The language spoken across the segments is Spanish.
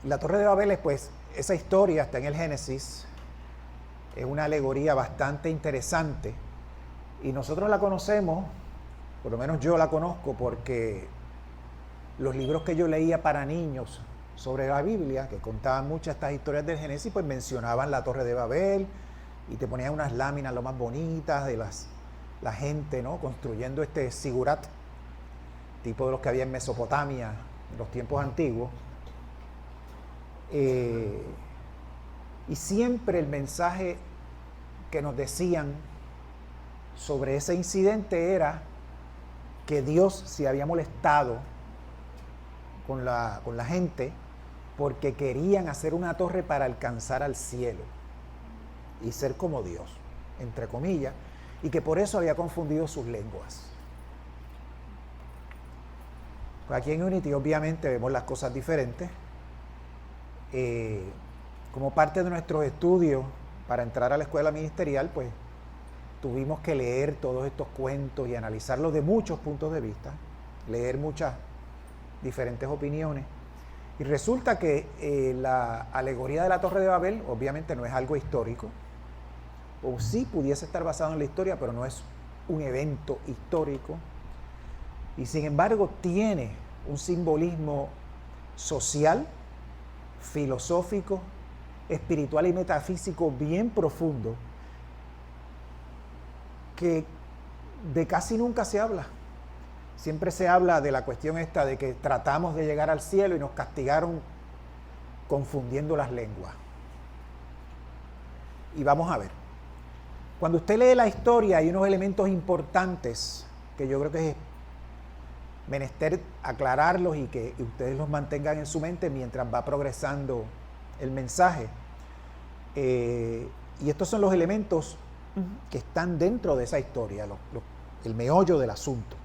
La Torre de Babel, pues, esa historia está en el Génesis, es una alegoría bastante interesante y nosotros la conocemos, por lo menos yo la conozco porque los libros que yo leía para niños sobre la Biblia, que contaban muchas estas historias del Génesis, pues mencionaban la Torre de Babel y te ponían unas láminas lo más bonitas de la gente, ¿no? Construyendo este zigurat, tipo de los que había en Mesopotamia en los tiempos antiguos. Y siempre el mensaje que nos decían sobre ese incidente era que Dios se había molestado con la gente porque querían hacer una torre para alcanzar al cielo y ser como Dios, entre comillas, y que por eso había confundido sus lenguas. Pues aquí en Unity obviamente vemos las cosas diferentes. Como parte de nuestros estudios para entrar a la escuela ministerial, pues tuvimos que leer todos estos cuentos y analizarlos de muchos puntos de vista, leer muchas diferentes opiniones. Y resulta que la alegoría de la Torre de Babel obviamente no es algo histórico, o sí pudiese estar basado en la historia, pero no es un evento histórico. Y sin embargo tiene un simbolismo social, filosófico, espiritual y metafísico bien profundo que de casi nunca se habla. Siempre se habla de la cuestión esta de que tratamos de llegar al cielo y nos castigaron confundiendo las lenguas. Y vamos a ver. Cuando usted lee la historia hay unos elementos importantes que yo creo que es menester aclararlos y que ustedes los mantengan en su mente mientras va progresando el mensaje. Y estos son los elementos que están dentro de esa historia, el meollo del asunto.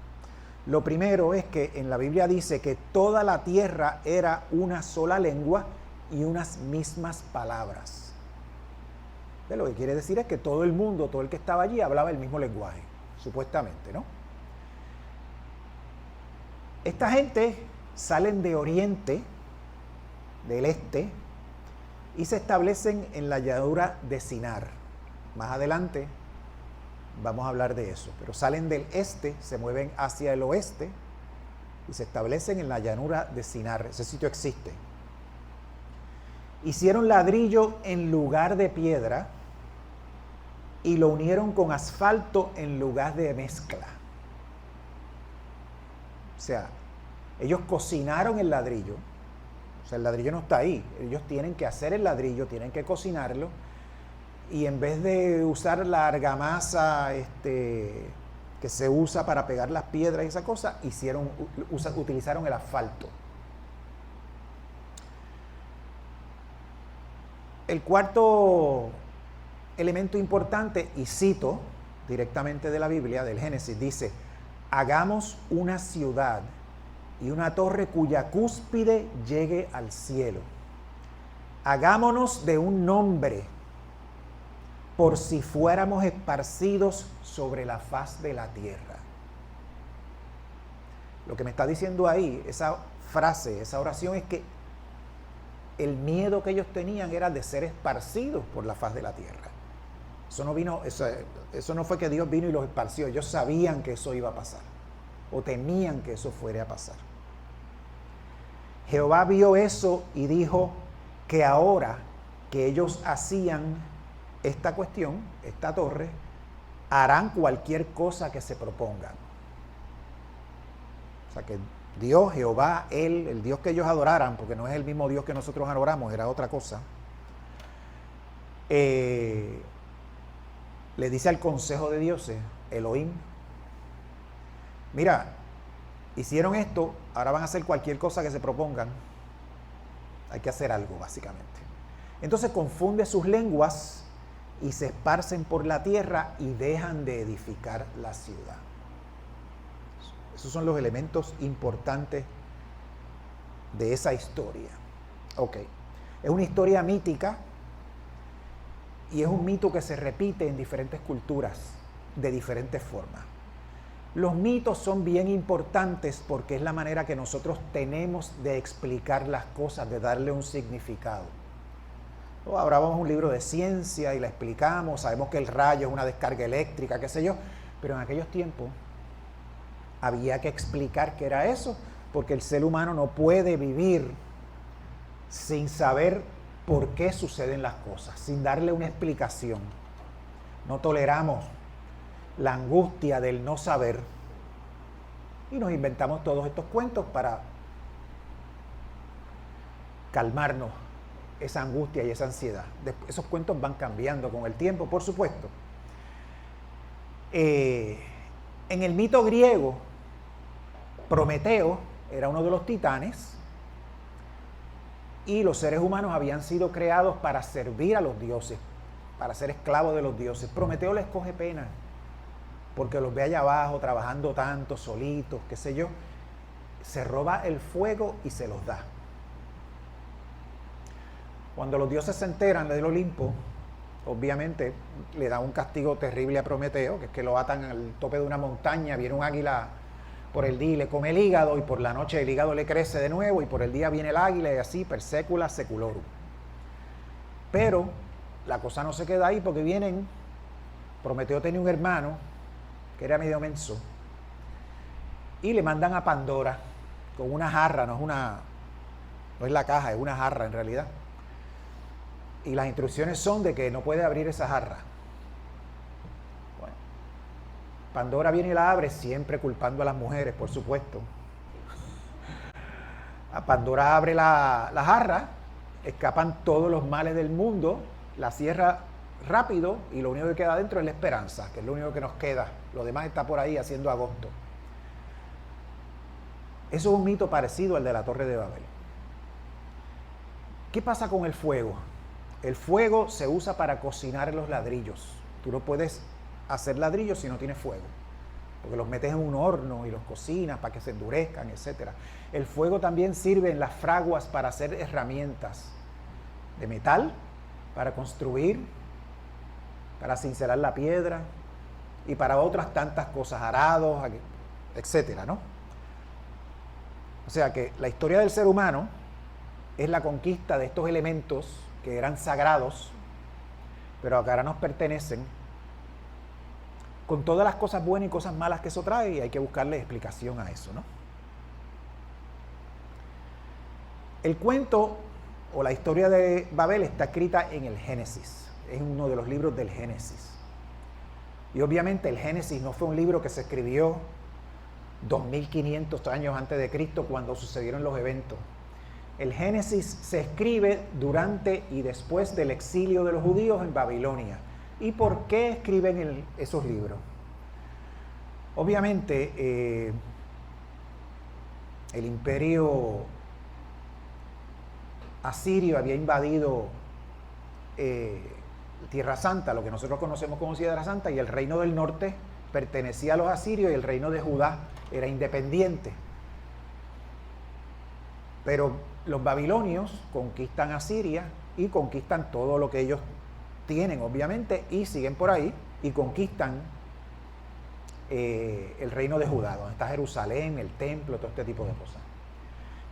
Lo primero es que en la Biblia dice que toda la tierra era una sola lengua y unas mismas palabras. Lo que quiere decir es que todo el mundo, todo el que estaba allí hablaba el mismo lenguaje, supuestamente, ¿no? Esta gente salen de Oriente, del este, y se establecen en la llanura de Sinar. Más adelante vamos a hablar de eso, pero salen del este, se mueven hacia el oeste y se establecen en la llanura de Sinar. Ese sitio existe. Hicieron ladrillo en lugar de piedra y lo unieron con asfalto en lugar de mezcla. O sea, ellos cocinaron el ladrillo. O sea, el ladrillo no está ahí. Ellos tienen que hacer el ladrillo, tienen que cocinarlo. Y en vez de usar la argamasa que se usa para pegar las piedras y esa cosa, utilizaron el asfalto. El cuarto elemento importante, y cito directamente de la Biblia, del Génesis, dice: hagamos una ciudad y una torre cuya cúspide llegue al cielo. Hagámonos de un nombre, por si fuéramos esparcidos sobre la faz de la tierra. Lo que me está diciendo ahí, esa frase, esa oración, es que el miedo que ellos tenían era de ser esparcidos por la faz de la tierra. Eso no fue que Dios vino y los esparció. Ellos sabían que eso iba a pasar, o temían que eso fuera a pasar. Jehová vio eso y dijo que ahora que ellos hacían esta cuestión, esta torre, harán cualquier cosa que se propongan. O sea que Dios, Jehová, Él, el Dios que ellos adoraran, porque no es el mismo Dios que nosotros adoramos, era otra cosa, le dice al consejo de dioses, Elohim: mira, hicieron esto, ahora van a hacer cualquier cosa que se propongan. Hay que hacer algo, básicamente. Entonces confunde sus lenguas y se esparcen por la tierra y dejan de edificar la ciudad. Esos son los elementos importantes de esa historia. Ok. Es una historia mítica y es un mito que se repite en diferentes culturas de diferentes formas. Los mitos son bien importantes porque es la manera que nosotros tenemos de explicar las cosas, de darle un significado. Ahora vamos a un libro de ciencia y la explicamos, sabemos que el rayo es una descarga eléctrica, qué sé yo, pero en aquellos tiempos había que explicar qué era eso, porque el ser humano no puede vivir sin saber por qué suceden las cosas, sin darle una explicación. No toleramos la angustia del no saber y nos inventamos todos estos cuentos para calmarnos esa angustia y esa ansiedad. Esos cuentos van cambiando con el tiempo, por supuesto. En el mito griego, Prometeo era uno de los titanes y los seres humanos habían sido creados para servir a los dioses, para ser esclavos de los dioses. Prometeo les coge pena porque los ve allá abajo trabajando tanto, solitos, qué sé yo. Se roba el fuego y se los da. Cuando los dioses se enteran del Olimpo, obviamente le da un castigo terrible a Prometeo, que es que lo atan al tope de una montaña, viene un águila por el día y le come el hígado, y por la noche el hígado le crece de nuevo, y por el día viene el águila, y así, per secula seculorum. Pero la cosa no se queda ahí, porque vienen, Prometeo tenía un hermano, que era medio menso, y le mandan a Pandora, con una jarra, no es la caja, es una jarra en realidad. Y las instrucciones son de que no puede abrir esa jarra. Bueno, Pandora viene y la abre, siempre culpando a las mujeres, por supuesto. A Pandora abre la jarra, escapan todos los males del mundo, la cierra rápido y lo único que queda dentro es la esperanza, que es lo único que nos queda. Lo demás está por ahí haciendo agosto. Eso es un mito parecido al de la Torre de Babel. ¿Qué pasa con el fuego? El fuego se usa para cocinar los ladrillos. Tú no puedes hacer ladrillos si no tienes fuego, porque los metes en un horno y los cocinas para que se endurezcan, etc. El fuego también sirve en las fraguas para hacer herramientas de metal, para construir, para cincelar la piedra y para otras tantas cosas, arados, etc., ¿no? O sea que la historia del ser humano es la conquista de estos elementos que eran sagrados, pero que ahora nos pertenecen, con todas las cosas buenas y cosas malas que eso trae, y hay que buscarle explicación a eso, ¿no? El cuento o la historia de Babel está escrita en el Génesis, es uno de los libros del Génesis. Y obviamente el Génesis no fue un libro que se escribió 2500 años antes de Cristo, cuando sucedieron los eventos. El Génesis se escribe durante y después del exilio de los judíos en Babilonia. ¿Y por qué escriben esos libros? Obviamente, el imperio asirio había invadido Tierra Santa, lo que nosotros conocemos como Tierra Santa, y el reino del norte pertenecía a los asirios y el reino de Judá era independiente. Pero los babilonios conquistan a Siria y conquistan todo lo que ellos tienen, obviamente, y siguen por ahí y conquistan el reino de Judá, donde está Jerusalén, el templo, todo este tipo de cosas.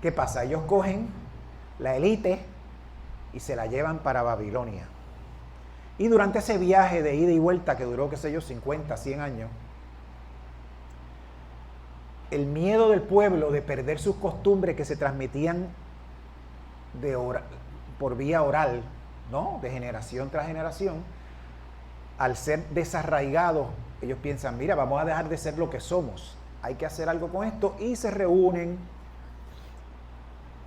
¿Qué pasa? Ellos cogen la élite y se la llevan para Babilonia. Y durante ese viaje de ida y vuelta, que duró, qué sé yo, 50, 100 años, el miedo del pueblo de perder sus costumbres que se transmitían por vía oral, ¿no?, de generación tras generación, al ser desarraigados, ellos piensan, mira, vamos a dejar de ser lo que somos, hay que hacer algo con esto, y se reúnen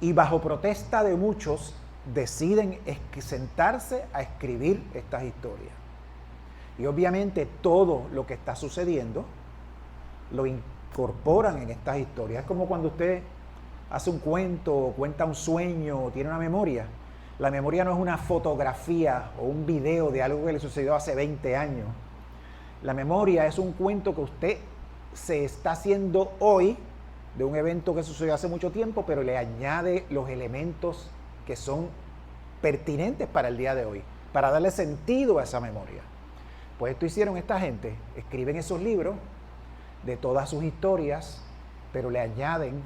y bajo protesta de muchos deciden sentarse a escribir estas historias. Y obviamente todo lo que está sucediendo lo incorporan en estas historias. Es como cuando usted hace un cuento, o cuenta un sueño, o tiene una memoria. La memoria no es una fotografía o un video de algo que le sucedió hace 20 años. La memoria es un cuento que usted se está haciendo hoy de un evento que sucedió hace mucho tiempo, pero le añade los elementos que son pertinentes para el día de hoy, para darle sentido a esa memoria. Pues esto hicieron esta gente, escriben esos libros, de todas sus historias, pero le añaden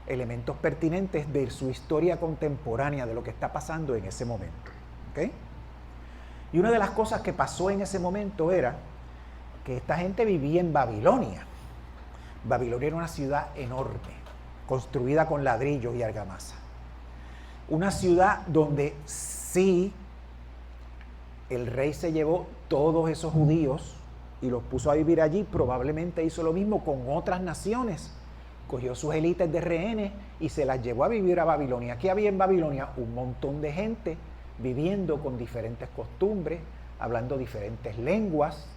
elementos pertinentes de su historia contemporánea, de lo que está pasando en ese momento. ¿Okay? Y una de las cosas que pasó en ese momento era que esta gente vivía en Babilonia. Babilonia era una ciudad enorme, construida con ladrillos y argamasa. Una ciudad donde sí el rey se llevó todos esos judíos y los puso a vivir allí. Probablemente hizo lo mismo con otras naciones. Cogió sus élites de rehenes y se las llevó a vivir a Babilonia. ¿Qué había en Babilonia? Un montón de gente viviendo con diferentes costumbres, hablando diferentes lenguas,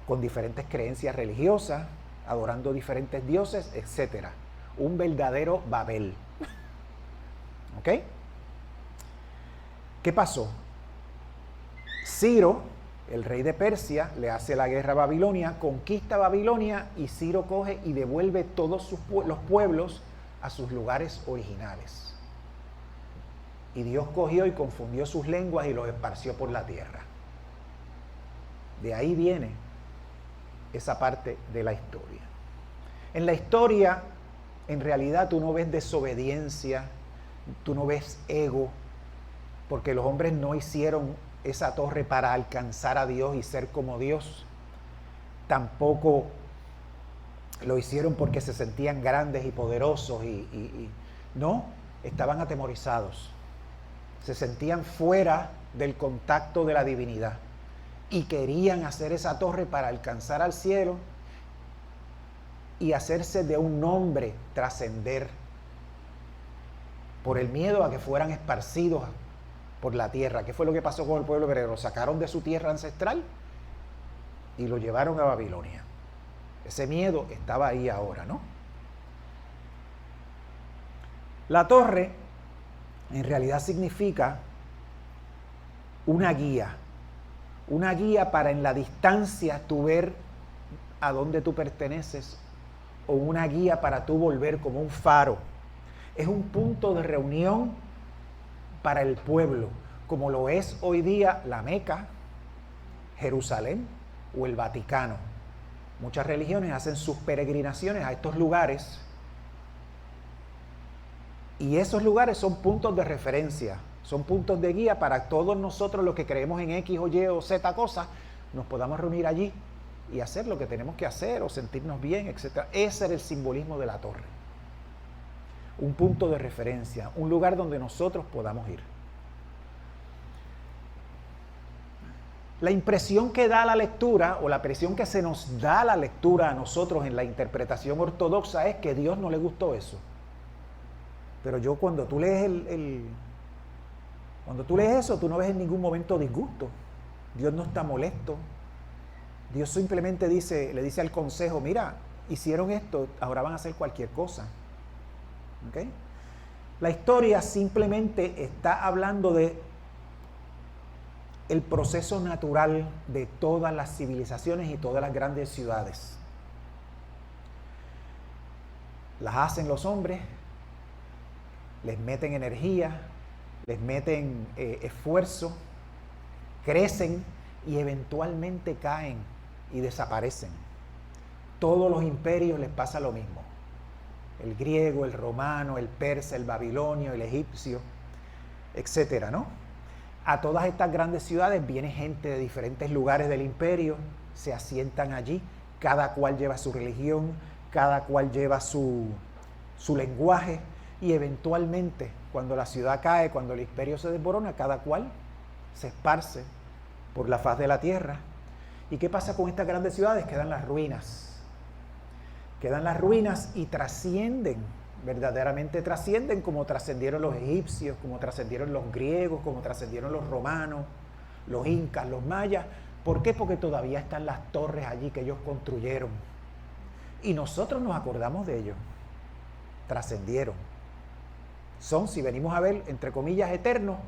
con diferentes creencias religiosas, adorando diferentes dioses, etc. Un verdadero Babel. ¿Ok? ¿Qué pasó? Ciro, el rey de Persia, le hace la guerra a Babilonia, conquista Babilonia y Ciro coge y devuelve todos los pueblos a sus lugares originales. Y Dios cogió y confundió sus lenguas y los esparció por la tierra. De ahí viene esa parte de la historia. En la historia, en realidad tú no ves desobediencia, tú no ves ego, porque los hombres no hicieron esa torre para alcanzar a Dios y ser como Dios. Tampoco lo hicieron porque se sentían grandes y poderosos no, estaban atemorizados. Se sentían fuera del contacto de la divinidad y querían hacer esa torre para alcanzar al cielo y hacerse de un nombre, trascender, por el miedo a que fueran esparcidos por la tierra. ¿Qué fue lo que pasó con el pueblo hebreo? Lo sacaron de su tierra ancestral y lo llevaron a Babilonia. Ese miedo estaba ahí ahora, ¿no? La torre en realidad significa una guía para en la distancia tú ver a dónde tú perteneces, o una guía para tú volver como un faro. Es un punto de reunión para el pueblo, como lo es hoy día la Meca, Jerusalén o el Vaticano. Muchas religiones hacen sus peregrinaciones a estos lugares y esos lugares son puntos de referencia, son puntos de guía para todos nosotros los que creemos en X o Y o Z cosas, nos podamos reunir allí y hacer lo que tenemos que hacer o sentirnos bien, etc. Ese era el simbolismo de la torre. Un punto de referencia, un lugar donde nosotros podamos ir. La impresión que da la lectura, o la impresión que se nos da la lectura a nosotros en la interpretación ortodoxa, es que a Dios no le gustó eso. Pero cuando tú lees cuando tú lees eso, tú no ves en ningún momento disgusto. Dios no está molesto. Dios simplemente le dice al consejo, mira, hicieron esto, ahora van a hacer cualquier cosa. ¿Okay? La historia simplemente está hablando de el proceso natural de todas las civilizaciones y todas las grandes ciudades. Las hacen los hombres, les meten energía, les meten esfuerzo, crecen y eventualmente caen y desaparecen. Todos los imperios les pasa lo mismo. El griego, el romano, el persa, el babilonio, el egipcio, etcétera, ¿no? A todas estas grandes ciudades viene gente de diferentes lugares del imperio, se asientan allí, cada cual lleva su religión, cada cual lleva su lenguaje, y eventualmente, cuando la ciudad cae, cuando el imperio se desborona, cada cual se esparce por la faz de la tierra. ¿Y qué pasa con estas grandes ciudades? Quedan las ruinas. Quedan las ruinas y trascienden, verdaderamente trascienden, como trascendieron los egipcios, como trascendieron los griegos, como trascendieron los romanos, los incas, los mayas. ¿Por qué? Porque todavía están las torres allí que ellos construyeron. Y nosotros nos acordamos de ellos. Trascendieron. Son, si venimos a ver, entre comillas, eternos,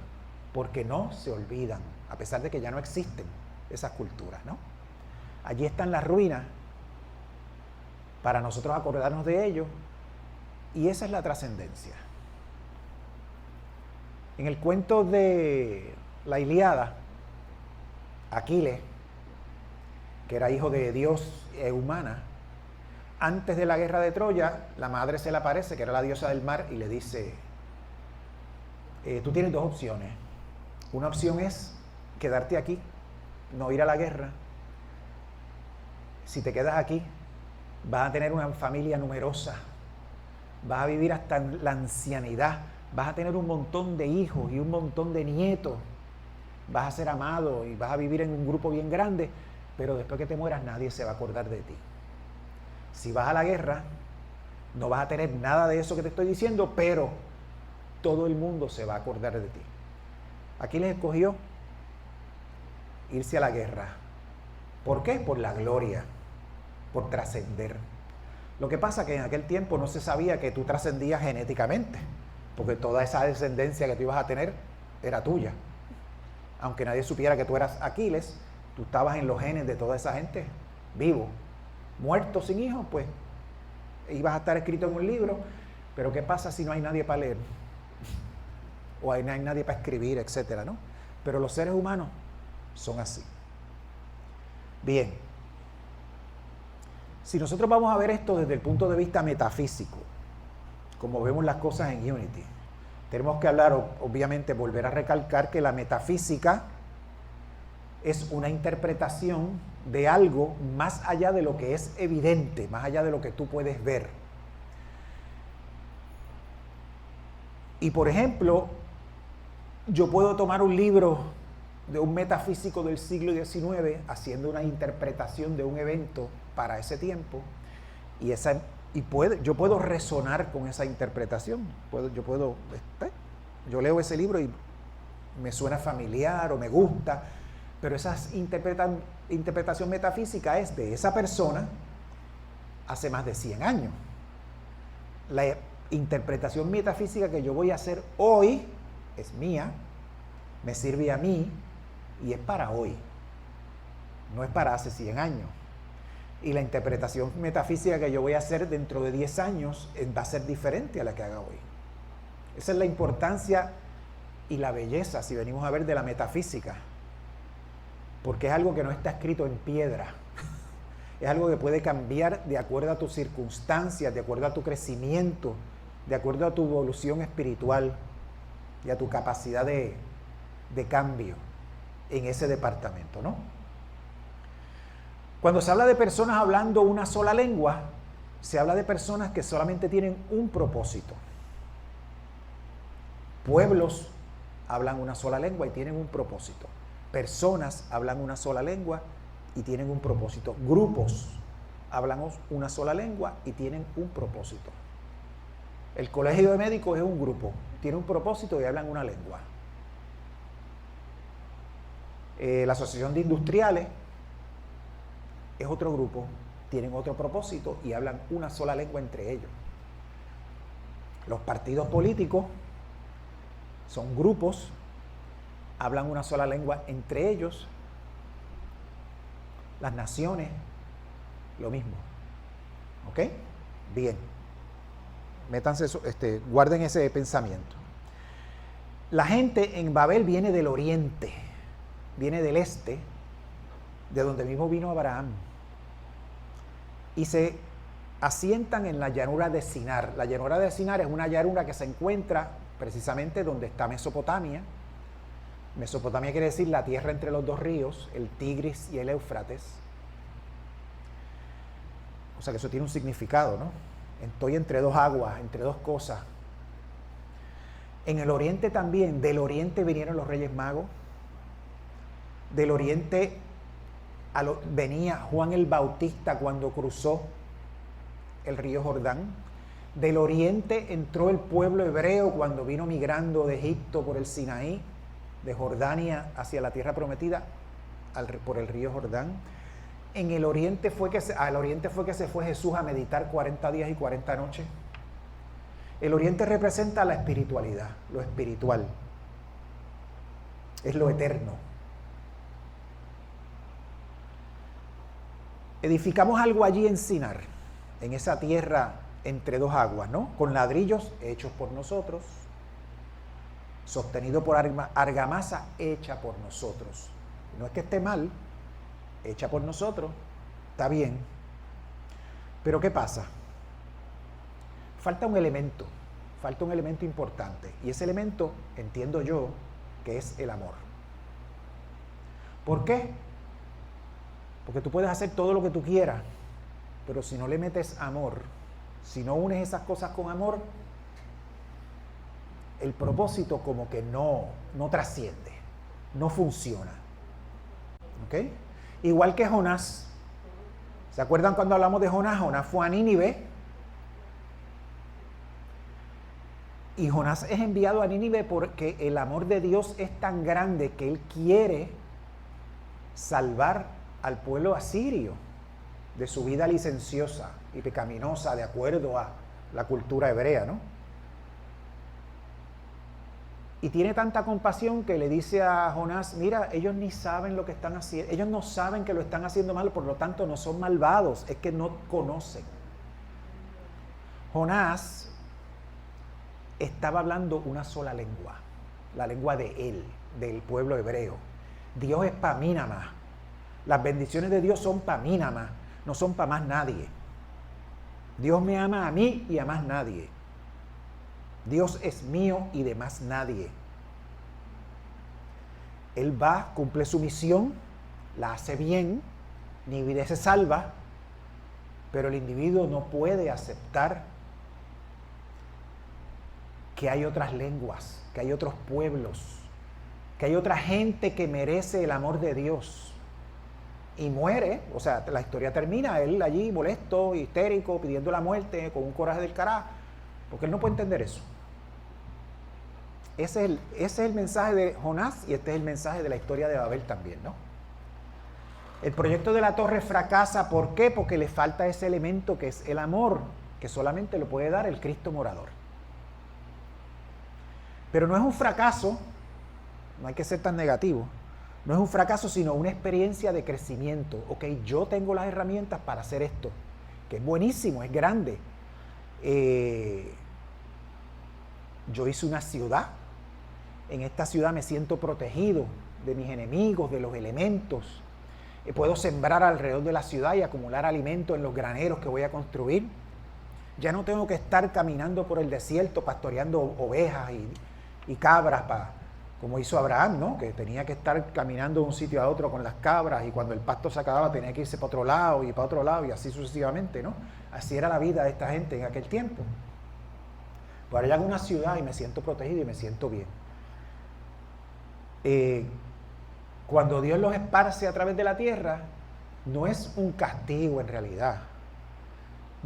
porque no se olvidan, a pesar de que ya no existen esas culturas, ¿no? Allí están las ruinas para nosotros acordarnos de ellos, y esa es la trascendencia. En el cuento de la Ilíada, Aquiles, que era hijo de Dios e humana, antes de la guerra de Troya, la madre se le aparece, que era la diosa del mar, y le dice, tú tienes dos opciones. Una opción es quedarte aquí, no ir a la guerra. Si te quedas aquí, vas a tener una familia numerosa, vas a vivir hasta la ancianidad, vas a tener un montón de hijos y un montón de nietos, vas a ser amado y vas a vivir en un grupo bien grande, pero después que te mueras nadie se va a acordar de ti. Si vas a la guerra, no vas a tener nada de eso que te estoy diciendo, pero todo el mundo se va a acordar de ti. Aquí les escogió irse a la guerra. ¿Por qué? Por la gloria, por trascender. Lo que pasa es que en aquel tiempo no se sabía que tú trascendías genéticamente, porque toda esa descendencia que tú ibas a tener era tuya. Aunque nadie supiera que tú eras Aquiles, tú estabas en los genes de toda esa gente vivo. Muerto sin hijos, pues ibas a estar escrito en un libro, pero ¿qué pasa si no hay nadie para leer? O no hay nadie para escribir, etcétera, ¿no? Pero los seres humanos son así. Bien, si nosotros vamos a ver esto desde el punto de vista metafísico, como vemos las cosas en Unity, tenemos que hablar, obviamente, volver a recalcar que la metafísica es una interpretación de algo más allá de lo que es evidente, más allá de lo que tú puedes ver. Y por ejemplo, yo puedo tomar un libro de un metafísico del siglo XIX haciendo una interpretación de un evento para ese tiempo y yo puedo resonar con esa interpretación. Yo leo ese libro y me suena familiar o me gusta, pero esa interpretación metafísica es de esa persona hace más de 100 años. La interpretación metafísica que yo voy a hacer hoy es mía, me sirve a mí y es para hoy, no es para hace 100 años. Y la interpretación metafísica que yo voy a hacer dentro de 10 años va a ser diferente a la que haga hoy. Esa es la importancia y la belleza, si venimos a ver, de la metafísica, porque es algo que no está escrito en piedra, es algo que puede cambiar de acuerdo a tus circunstancias, de acuerdo a tu crecimiento, de acuerdo a tu evolución espiritual y a tu capacidad de cambio en ese departamento, ¿no? Cuando se habla de personas hablando una sola lengua, se habla de personas que solamente tienen un propósito. Pueblos hablan una sola lengua y tienen un propósito. Personas hablan una sola lengua y tienen un propósito. Grupos hablan una sola lengua y tienen un propósito. El colegio de médicos es un grupo, tiene un propósito y hablan una lengua. La asociación de industriales es otro grupo, tienen otro propósito y hablan una sola lengua entre ellos. Los partidos políticos son grupos, hablan una sola lengua entre ellos. Las naciones, lo mismo. ¿Ok? Bien. Métanse eso, guarden ese pensamiento. La gente en Babel viene del oriente, viene del este, de donde mismo vino Abraham, y se asientan en la llanura de Sinar. La llanura de Sinar es una llanura que se encuentra precisamente donde está Mesopotamia. Mesopotamia quiere decir la tierra entre los dos ríos, el Tigris y el Éufrates. O sea que eso tiene un significado, ¿no? Estoy entre dos aguas, entre dos cosas. En el oriente también, del oriente vinieron los Reyes Magos. Del oriente venía Juan el Bautista cuando cruzó el río Jordán. Del oriente entró el pueblo hebreo cuando vino migrando de Egipto por el Sinaí, de Jordania hacia la tierra prometida por el río Jordán. En el oriente al oriente fue que se fue Jesús a meditar 40 días y 40 noches. El oriente representa la espiritualidad, lo espiritual. Es lo eterno. Edificamos algo allí en Sinar, en esa tierra entre dos aguas, ¿no? Con ladrillos hechos por nosotros, sostenido por argamasa hecha por nosotros. No es que esté mal, hecha por nosotros, está bien. Pero ¿qué pasa? Falta un elemento importante. Y ese elemento, entiendo yo, que es el amor. ¿Por qué? Porque tú puedes hacer todo lo que tú quieras, pero si no le metes amor, si no unes esas cosas con amor, el propósito como que no trasciende, no funciona. ¿Ok? Igual que Jonás. ¿Se acuerdan cuando hablamos de Jonás? Jonás fue a Nínive. Y Jonás es enviado a Nínive porque el amor de Dios es tan grande que Él quiere salvar al pueblo asirio de su vida licenciosa y pecaminosa de acuerdo a la cultura hebrea, ¿no? Y tiene tanta compasión que le dice a Jonás, mira, ellos ni saben lo que están haciendo, ellos no saben que lo están haciendo mal, por lo tanto no son malvados, es que no conocen. Jonás estaba hablando una sola lengua, la lengua de él, del pueblo hebreo. Dios es para mí nada más. Las bendiciones de Dios son para mí nada más, no son para más nadie. Dios me ama a mí y a más nadie. Dios es mío y de más nadie. Él va, cumple su misión, la hace bien, Nínive se salva, pero el individuo no puede aceptar que hay otras lenguas, que hay otros pueblos, que hay otra gente que merece el amor de Dios. Y muere, o sea, la historia termina, él allí molesto, histérico, pidiendo la muerte, con un coraje del carajo, porque él no puede entender eso. Ese es el mensaje de Jonás y este es el mensaje de la historia de Babel también, ¿no? El proyecto de la torre fracasa, ¿por qué? Porque le falta ese elemento que es el amor, que solamente lo puede dar el Cristo morador. Pero no es un fracaso, no hay que ser tan negativo, no es un fracaso sino una experiencia de crecimiento. Ok, yo tengo las herramientas para hacer esto, que es buenísimo, es grande. Yo hice una ciudad, en esta ciudad me siento protegido de mis enemigos, de los elementos. Puedo sembrar alrededor de la ciudad y acumular alimento en los graneros que voy a construir. Ya no tengo que estar caminando por el desierto pastoreando ovejas y cabras, como hizo Abraham, ¿no? Que tenía que estar caminando de un sitio a otro con las cabras y cuando el pasto se acababa tenía que irse para otro lado y para otro lado y así sucesivamente, ¿no? Así era la vida de esta gente en aquel tiempo. Pero ahora llego a una ciudad y me siento protegido y me siento bien. Cuando Dios los esparce a través de la tierra, no es un castigo en realidad.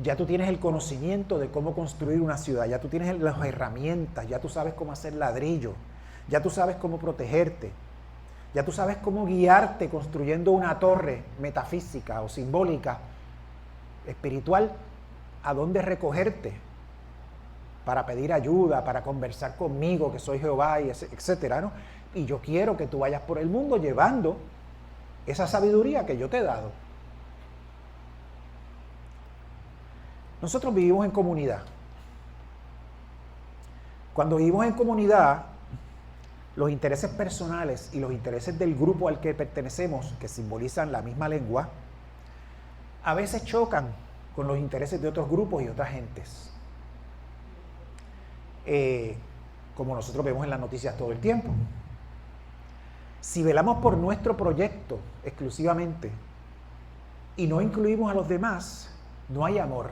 Ya tú tienes el conocimiento de cómo construir una ciudad, ya tú tienes las herramientas, ya tú sabes cómo hacer ladrillo, ya tú sabes cómo protegerte, ya tú sabes cómo guiarte construyendo una torre metafísica o simbólica, espiritual, a dónde recogerte para pedir ayuda, para conversar conmigo, que soy Jehová, y etcétera, ¿no? Y yo quiero que tú vayas por el mundo llevando esa sabiduría que yo te he dado. Nosotros vivimos en comunidad. Cuando vivimos en comunidad, los intereses personales y los intereses del grupo al que pertenecemos, que simbolizan la misma lengua, a veces chocan con los intereses de otros grupos y otras gentes. Como nosotros vemos en las noticias todo el tiempo. Si velamos por nuestro proyecto exclusivamente y no incluimos a los demás, no hay amor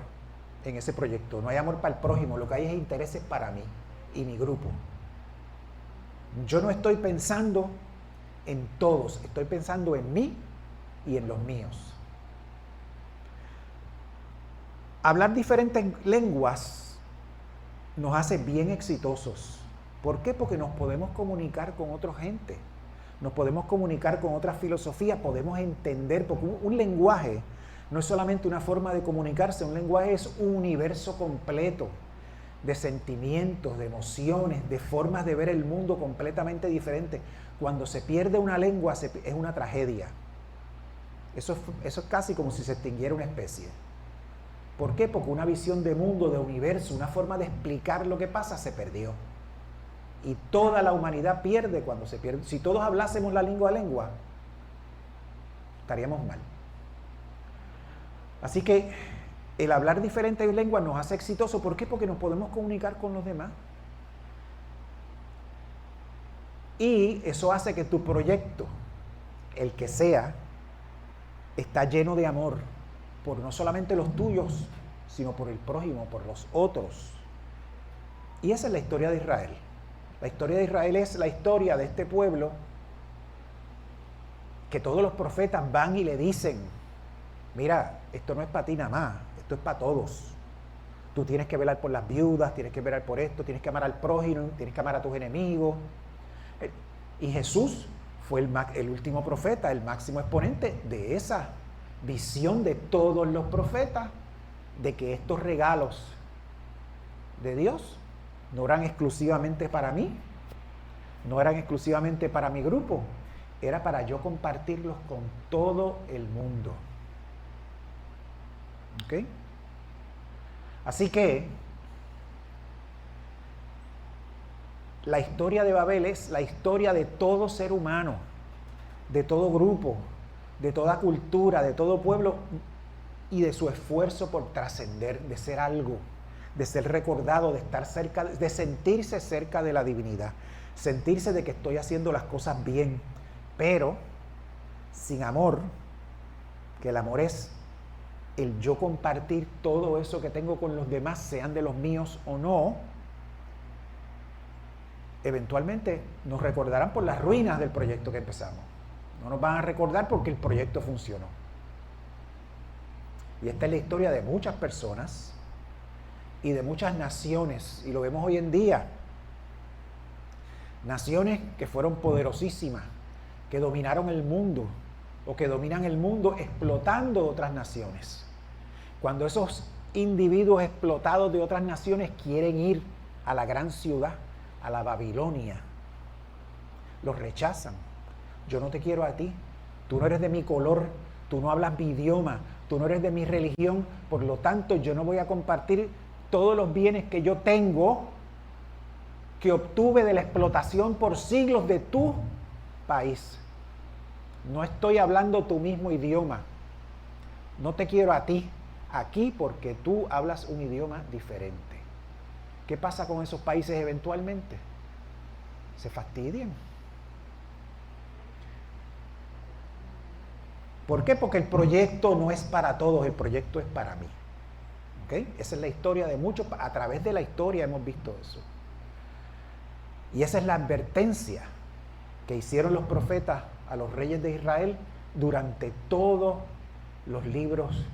en ese proyecto, no hay amor para el prójimo, lo que hay es intereses para mí y mi grupo. Yo no estoy pensando en todos, estoy pensando en mí y en los míos. Hablar diferentes lenguas nos hace bien exitosos. ¿Por qué? Porque nos podemos comunicar con otra gente, nos podemos comunicar con otras filosofías, podemos entender, porque un lenguaje no es solamente una forma de comunicarse, un lenguaje es un universo completo de sentimientos, de emociones, de formas de ver el mundo completamente diferentes. Cuando se pierde una lengua es una tragedia. Eso es casi como si se extinguiera una especie. ¿Por qué? Porque una visión de mundo, de universo, una forma de explicar lo que pasa se perdió. Y toda la humanidad pierde cuando se pierde. Si todos hablásemos la lengua, estaríamos mal. Así que el hablar diferentes lenguas nos hace exitosos. ¿Por qué? Porque nos podemos comunicar con los demás. Y eso hace que tu proyecto, el que sea, está lleno de amor por no solamente los tuyos, sino por el prójimo, por los otros. Y esa es la historia de Israel. La historia de Israel es la historia de este pueblo que todos los profetas van y le dicen: mira, esto no es para ti nada más, esto es para todos. Tú tienes que velar por las viudas, tienes que velar por esto, tienes que amar al prójimo, tienes que amar a tus enemigos. Y Jesús fue el último profeta, el máximo exponente de esa visión de todos los profetas, de que estos regalos de Dios no eran exclusivamente para mí, no eran exclusivamente para mi grupo, era para yo compartirlos con todo el mundo. ¿Ok? Así que la historia de Babel es la historia de todo ser humano, de todo grupo, de toda cultura, de todo pueblo y de su esfuerzo por trascender, de ser algo, de ser recordado, de estar cerca, de sentirse cerca de la divinidad, sentirse de que estoy haciendo las cosas bien, pero sin amor, que el amor es el yo compartir todo eso que tengo con los demás, sean de los míos o no. Eventualmente nos recordarán por las ruinas del proyecto que empezamos. No nos van a recordar porque el proyecto funcionó. Y esta es la historia de muchas personas y de muchas naciones, y lo vemos hoy en día. Naciones que fueron poderosísimas, que dominaron el mundo, o que dominan el mundo explotando otras naciones. Cuando esos individuos explotados de otras naciones quieren ir a la gran ciudad, a la Babilonia, los rechazan. Yo no te quiero a ti, tú no eres de mi color, tú no hablas mi idioma, tú no eres de mi religión, por lo tanto yo no voy a compartir todos los bienes que yo tengo, que obtuve de la explotación por siglos de tu país. No estoy hablando tu mismo idioma, no te quiero a ti aquí porque tú hablas un idioma diferente. ¿Qué pasa con esos países eventualmente? Se fastidian. ¿Por qué? Porque el proyecto no es para todos, el proyecto es para mí. ¿Okay? Esa es la historia de muchos, a través de la historia hemos visto eso. Y esa es la advertencia que hicieron los profetas a los reyes de Israel durante todos los libros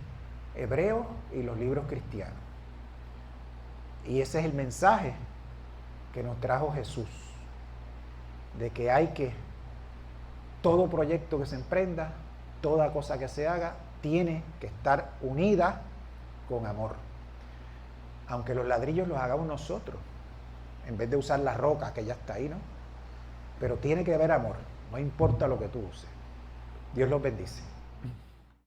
hebreos y los libros cristianos. Y ese es el mensaje que nos trajo Jesús, de que hay que, todo proyecto que se emprenda, toda cosa que se haga, tiene que estar unida con amor. Aunque los ladrillos los hagamos nosotros, en vez de usar la roca que ya está ahí, ¿no? Pero tiene que haber amor, no importa lo que tú uses. Dios los bendice.